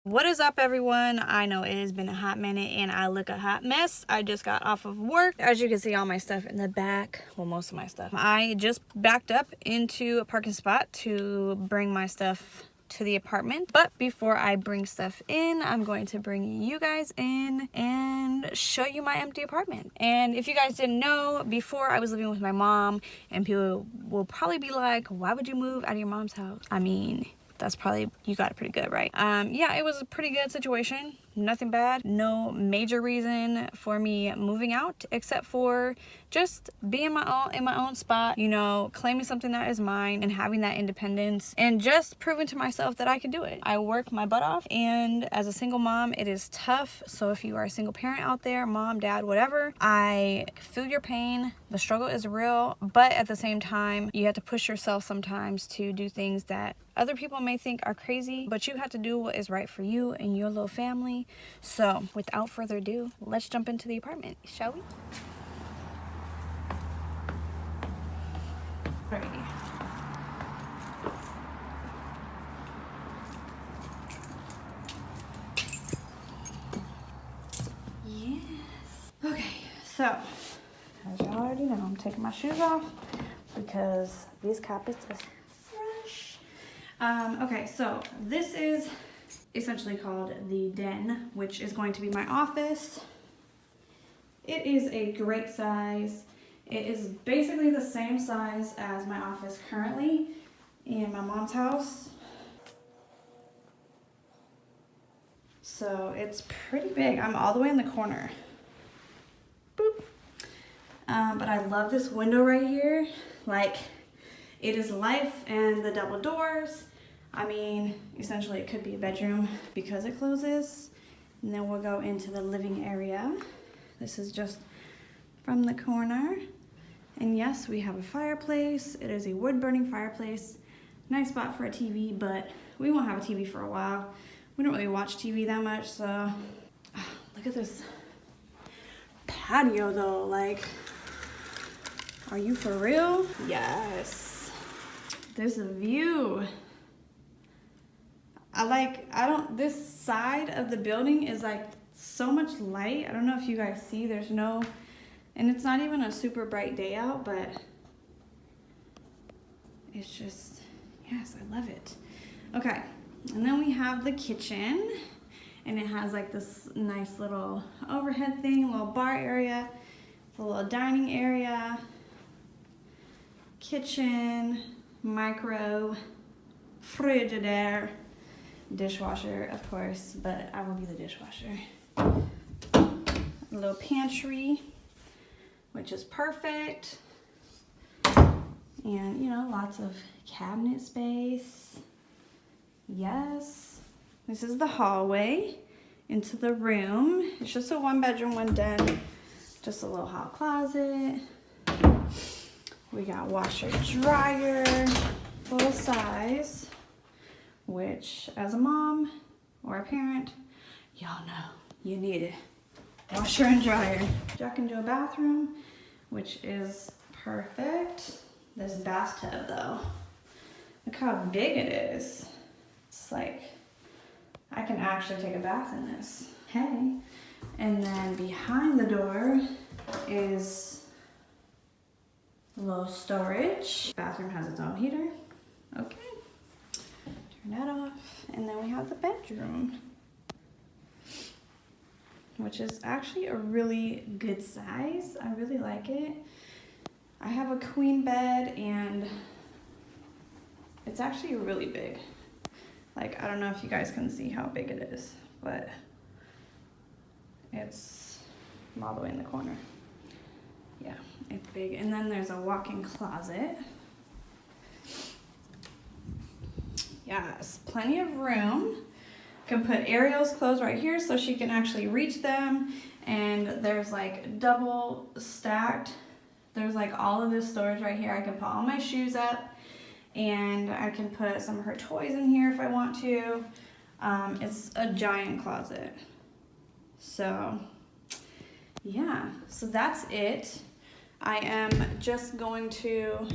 What is up, everyone? I know it has been a hot minute and I look a hot mess. I just got off of work. As you can see, all my stuff in the back, well, most of my stuff. I just backed up into a parking spot to bring my stuff to the apartment. But before I bring stuff in, I'm going to bring you guys in and show you my empty apartment. And if you guys didn't know, before I was living with my mom, and people will probably be like, why would you move out of your mom's house? I mean, that's probably, you got it pretty good, right? Yeah, it was a pretty good situation. Nothing bad. No major reason for me moving out except for just being in my own spot, you know, claiming something that is mine and having that independence and just proving to myself that I could do it. I work my butt off, and as a single mom, it is tough. So if you are a single parent out there, mom, dad, whatever, I feel your pain. The struggle is real, but at the same time, you have to push yourself sometimes to do things that other people may think are crazy, but you have to do what is right for you and your little family. So without further ado, let's jump into the apartment, shall we? Alrighty. Yes. Okay, so as y'all already know, I'm taking my shoes off because these carpets are fresh. Okay, so this is essentially called the den, which is going to be my office. It is a great size. It is basically the same size as my office currently in my mom's house. So it's pretty big. I'm all the way in the corner. Boop. But I love this window right here. Like, it is life, and the double doors. I mean, essentially it could be a bedroom because it closes. And then we'll go into the living area. This is just from the corner. And yes, we have a fireplace. It is a wood-burning fireplace. Nice spot for a TV, but we won't have a TV for a while. We don't really watch TV that much, so. Look at this patio though, like, are you for real? Yes. There's a view. This side of the building is like so much light. I don't know if you guys see, and it's not even a super bright day out, but it's just, yes, I love it. Okay, and then we have the kitchen, and it has like this nice little overhead thing, little bar area, the little dining area, kitchen, micro, Frigidaire, dishwasher, of course, but I will be the dishwasher. A little pantry, which is perfect. And, you know, lots of cabinet space. Yes. This is the hallway into the room. It's just a one bedroom, one den. Just a little hot closet. We got washer dryer, full size, which as a mom or a parent, y'all know you need it. Washer and dryer. Jack into a bathroom, which is perfect. This bathtub though, look how big it is. It's like, I can actually take a bath in this. Hey. And then behind the door is a little storage. Bathroom has its own heater. Okay. Turn that off. And then we have the bedroom, which is actually a really good size. I really like it. I have a queen bed, and it's actually really big. Like, I don't know if you guys can see how big it is, but it's all the way in the corner. Yeah, it's big. And then there's a walk-in closet. Yes, plenty of room. Can put Ariel's clothes right here so she can actually reach them. And there's like double stacked. There's like all of this storage right here. I can put all my shoes up, and I can put some of her toys in here if I want to. It's a giant closet. So yeah, so that's it. I am just going to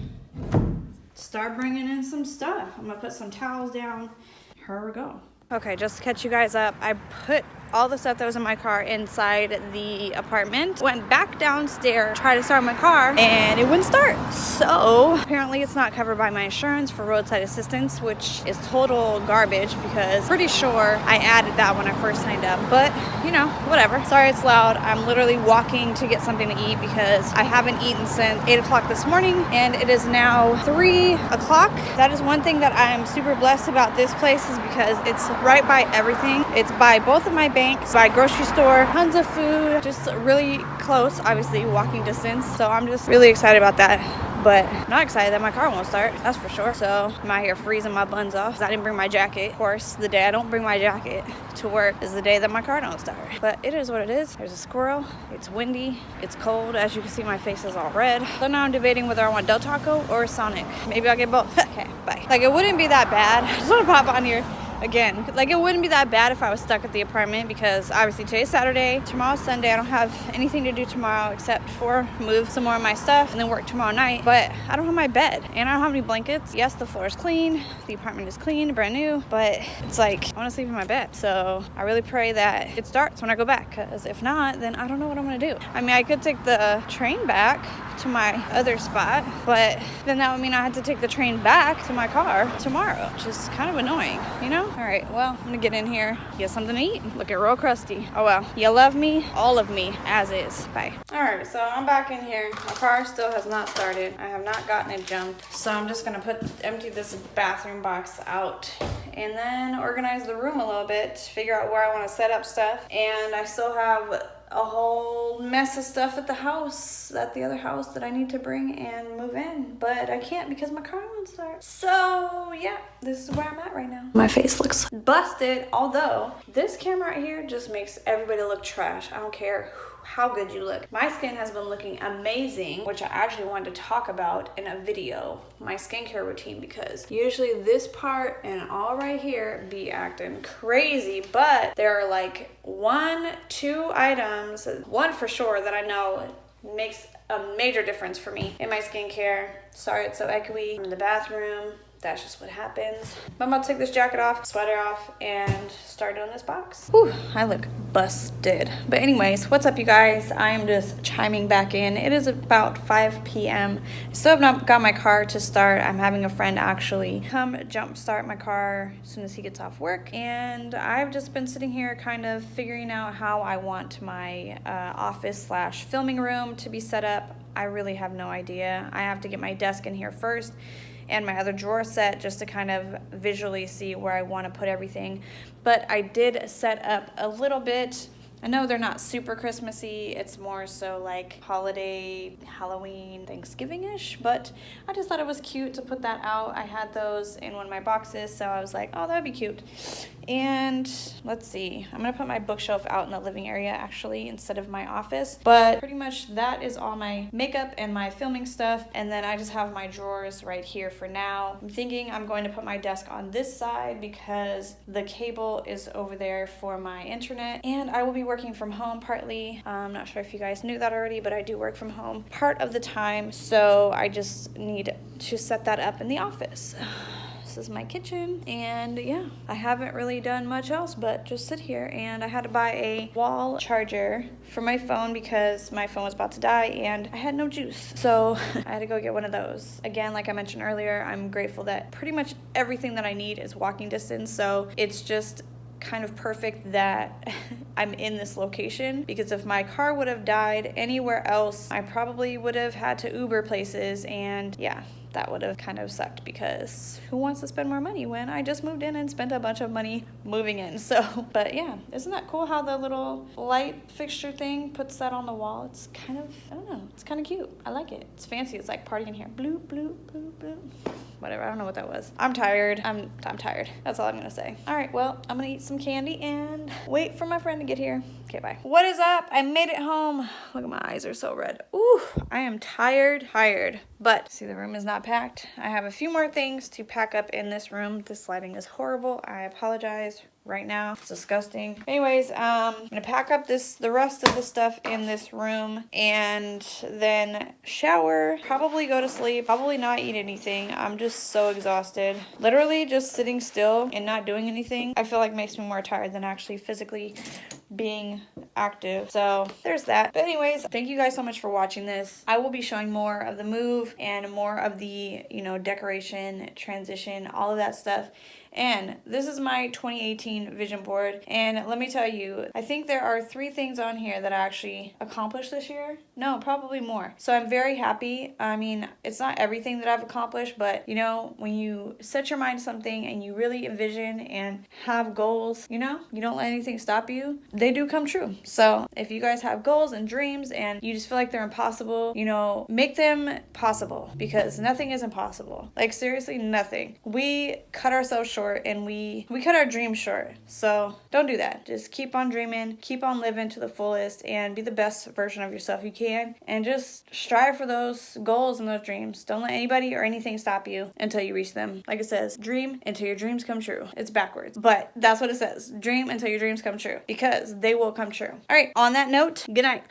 start bringing in some stuff. I'm gonna put some towels down. Here we go. Okay, just to catch you guys up, I put all the stuff that was in my car inside the apartment, went back downstairs, tried to start my car, and it wouldn't start. So apparently it's not covered by my insurance for roadside assistance, which is total garbage because pretty sure I added that when I first signed up, but you know, whatever. Sorry it's loud. I'm literally walking to get something to eat because I haven't eaten since 8 o'clock this morning, and it is now 3 o'clock. That is one thing that I'm super blessed about this place, is because it's right by everything. It's by both of my banks, by grocery store, tons of food, just really close, obviously walking distance. So I'm just really excited about that, but not excited that my car won't start, that's for sure. So I'm out here freezing my buns off because I didn't bring my jacket. Of course, the day I don't bring my jacket to work is the day that my car don't start. But it is what it is. There's a squirrel, it's windy, it's cold. As you can see, my face is all red. So now I'm debating whether I want Del Taco or Sonic. Maybe I'll get both. Okay, bye. Like, it wouldn't be that bad. I just want to pop on here again. Like, it wouldn't be that bad if I was stuck at the apartment, because obviously today's Saturday, tomorrow's Sunday. I don't have anything to do tomorrow except for move some more of my stuff and then work tomorrow night. But I don't have my bed and I don't have any blankets. Yes, the floor is clean, the apartment is clean, brand new, but it's like I want to sleep in my bed. So I really pray that it starts when I go back, because if not, then I don't know what I'm gonna do. I mean, I could take the train back to my other spot, but then that would mean I had to take the train back to my car tomorrow, which is kind of annoying, you know? All right, well, I'm gonna get in here, get something to eat. Looking real crusty. Oh well, you love me, all of me, as is. Bye. All right, so I'm back in here. My car still has not started. I have not gotten it jumped. So I'm just gonna empty this bathroom box out and then organize the room a little bit, figure out where I wanna set up stuff. And I still have a whole mess of stuff at the house, at the other house, that I need to bring and move in, but I can't because my car won't start. So yeah, this is where I'm at right now. My face looks busted, although this camera right here just makes everybody look trash. I don't care how good you look. My skin has been looking amazing, which I actually wanted to talk about in a video, my skincare routine, because usually this part and all right here be acting crazy, but there are like 1-2 items, one for sure, that I know makes a major difference for me in my skincare. Sorry it's so echoey. I'm in the bathroom. That's just what happens. But I'm about to take this jacket off, sweater off, and start doing this box. Whew, I look busted. But anyways, what's up, you guys? I am just chiming back in. It is about 5 p.m. I still have not got my car to start. I'm having a friend actually come jump start my car as soon as he gets off work. And I've just been sitting here kind of figuring out how I want my office/filming room to be set up. I really have no idea. I have to get my desk in here first and my other drawer set just to kind of visually see where I want to put everything. But I did set up a little bit. I know they're not super Christmassy, it's more so like holiday, Halloween, Thanksgiving-ish, but I just thought it was cute to put that out. I had those in one of my boxes, so I was like, oh, that'd be cute. And let's see, I'm gonna put my bookshelf out in the living area actually instead of my office, but pretty much that is all my makeup and my filming stuff, and then I just have my drawers right here for now. I'm thinking I'm going to put my desk on this side because the cable is over there for my internet, and I will be working from home partly. I'm not sure if you guys knew that already, but I do work from home part of the time, so I just need to set that up in the office. This is my kitchen, and yeah, I haven't really done much else but just sit here. And I had to buy a wall charger for my phone because my phone was about to die and I had no juice, so I had to go get one of those. Again, like I mentioned earlier, I'm grateful that pretty much everything that I need is walking distance, so it's just kind of perfect that I'm in this location, because if my car would have died anywhere else, I probably would have had to Uber places, and yeah, that would have kind of sucked, because who wants to spend more money when I just moved in and spent a bunch of money moving in? So, but yeah, isn't that cool how the little light fixture thing puts that on the wall? It's kind of, I don't know, it's kind of cute. I like it. It's fancy. It's like party in here. Bloop, bloop, bloop, bloop. Whatever, I don't know what that was. I'm tired. I'm tired. That's all I'm gonna say. All right, well, I'm gonna eat some candy and wait for my friend to get here. Okay, bye. What is up? I made it home. Look at my eyes are so red. Ooh, I am tired. But see, the room is not not packed. I have a few more things to pack up in this room. This lighting is horrible. I apologize right now. It's disgusting. Anyways, I'm gonna pack up the rest of the stuff in this room and then shower, probably go to sleep, probably not eat anything. I'm just so exhausted. Literally just sitting still and not doing anything, I feel like makes me more tired than actually physically being active. So there's that. But anyways, thank you guys so much for watching this. I will be showing more of the move and more of the, you know, decoration, transition, all of that stuff. And this is my 2018 vision board. And let me tell you, I think there are 3 things on here that I actually accomplished this year. No, probably more. So I'm very happy. I mean, it's not everything that I've accomplished, but you know, when you set your mind to something and you really envision and have goals, you know, you don't let anything stop you, they do come true. So if you guys have goals and dreams and you just feel like they're impossible, you know, make them possible, because nothing is impossible. Like seriously, nothing. We cut ourselves short and we cut our dreams short. So don't do that. Just keep on dreaming, keep on living to the fullest, and be the best version of yourself you can, and just strive for those goals and those dreams. Don't let anybody or anything stop you until you reach them. Like it says, dream until your dreams come true. It's backwards, but that's what it says. Dream until your dreams come true, because they will come true. All right, on that note, good night.